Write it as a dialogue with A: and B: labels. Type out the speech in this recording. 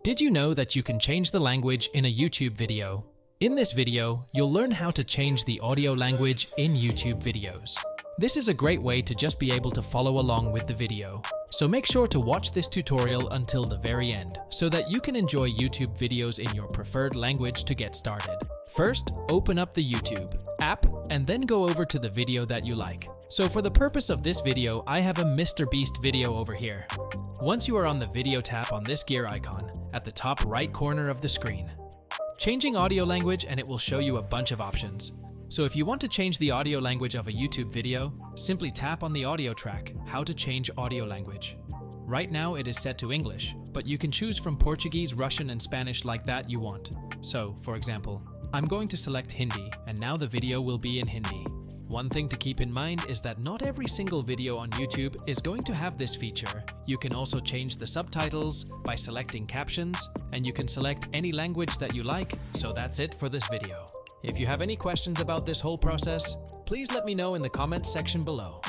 A: Did you know that you can change the language in a YouTube video? In this video, you'll learn how to change the audio language in YouTube videos. This is a great way to just be able to follow along with the video. So make sure to watch this tutorial until the very end so that you can enjoy YouTube videos in your preferred language to get started. First, open up the YouTube app and then go over to the video that you like. So for the purpose of this video, I have a Mr. Beast video over here. Once you are on the video, tap on this gear icon at the top right corner of the screen. Changing audio language, and it will show you a bunch of options. So if you want to change the audio language of a YouTube video, simply tap on the audio track, how to change audio language. Right now it is set to English, but you can choose from Portuguese, Russian, and Spanish like that you want. So, for example, I'm going to select Hindi, and now the video will be in Hindi. One thing to keep in mind is that not every single video on YouTube is going to have this feature. You can also change the subtitles by selecting captions, and you can select any language that you like. So that's it for this video. If you have any questions about this whole process, please let me know in the comments section below.